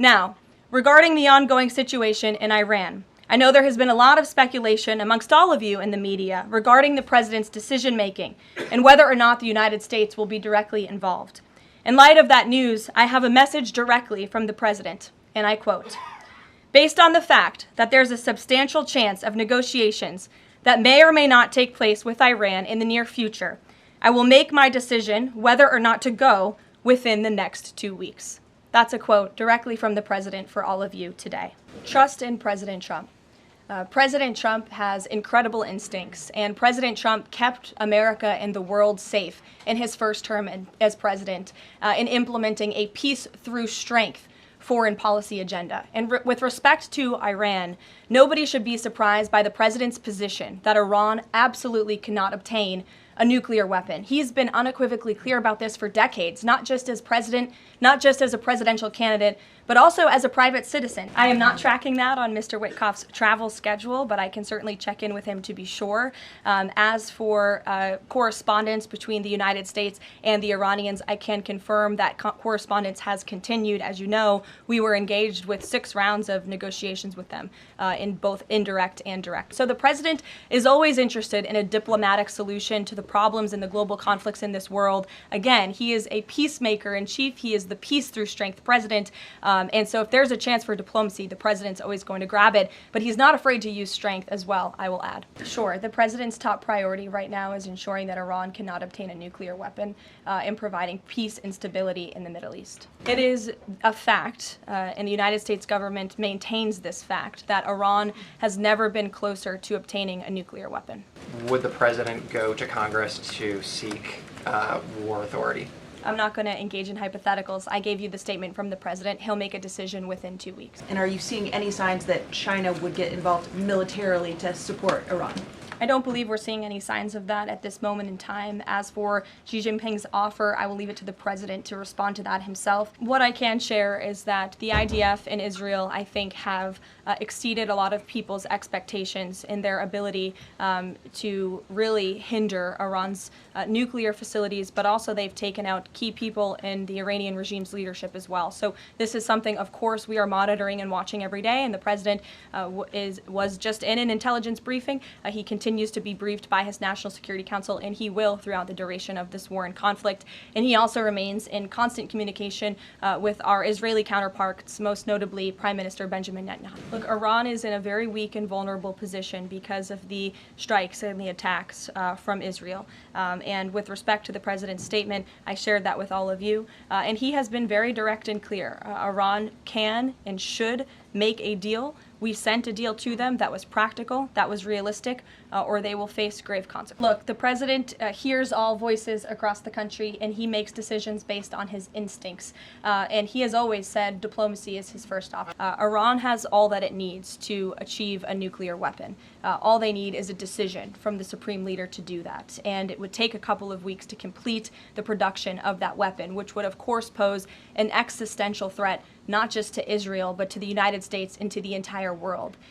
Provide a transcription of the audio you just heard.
Now, regarding the ongoing situation in Iran, I know there has been a lot of speculation amongst all of you in the media regarding the president's decision-making and whether or not the United States will be directly involved. In light of that news, I have a message directly from the president, and I quote, "Based on the fact that there's a substantial chance of negotiations that may or may not take place with Iran in the near future, I will make my decision whether or not to go within the next 2 weeks." That's a quote directly from the president for all of you today. Trust in President Trump. President Trump has incredible instincts, and President Trump kept America and the world safe in his first term as president in implementing a peace through strength foreign policy agenda. And with respect to Iran, nobody should be surprised by the president's position that Iran absolutely cannot obtain a nuclear weapon. He's been unequivocally clear about this for decades, not just as president, not just as a presidential candidate, but also as a private citizen. I am not tracking that on Mr. Witkoff's travel schedule, but I can certainly check in with him to be sure. As for correspondence between the United States and the Iranians, I can confirm that correspondence has continued. As you know, we were engaged with 6 rounds of negotiations with them, in both indirect and direct. So the president is always interested in a diplomatic solution to the problems and the global conflicts in this world. Again, he is a peacemaker in chief. He is the peace through strength president. And so if there's a chance for diplomacy, the president's always going to grab it. But he's not afraid to use strength as well, I will add. Sure, the president's top priority right now is ensuring that Iran cannot obtain a nuclear weapon and providing peace and stability in the Middle East. It is a fact, and the United States government maintains this fact, that Iran has never been closer to obtaining a nuclear weapon. Would the president go to Congress to seek war authority? I'm not going to engage in hypotheticals. I gave you the statement from the president. He'll make a decision within 2 weeks. And are you seeing any signs that China would get involved militarily to support Iran? I don't believe we're seeing any signs of that at this moment in time. As for Xi Jinping's offer, I will leave it to the president to respond to that himself. What I can share is that the IDF and Israel, I think, have exceeded a lot of people's expectations in their ability to really hinder Iran's nuclear facilities, but also they've taken out key people in the Iranian regime's leadership as well. So this is something, of course, we are monitoring and watching every day, and the president was just in an intelligence briefing. He continues to be briefed by his National Security Council, and he will throughout the duration of this war and conflict. And he also remains in constant communication with our Israeli counterparts, most notably Prime Minister Benjamin Netanyahu. Look, Iran is in a very weak and vulnerable position because of the strikes and the attacks from Israel. And with respect to the president's statement, I shared that with all of you. And he has been very direct and clear. Iran can and should make a deal. We sent a deal to them that was practical, that was realistic, or they will face grave consequences. Look, the president hears all voices across the country, and he makes decisions based on his instincts. And he has always said diplomacy is his first option. Iran has all that it needs to achieve a nuclear weapon. All they need is a decision from the supreme leader to do that. And it would take a couple of weeks to complete the production of that weapon, which would, of course, pose an existential threat not just to Israel, but to the United States and to the entire world.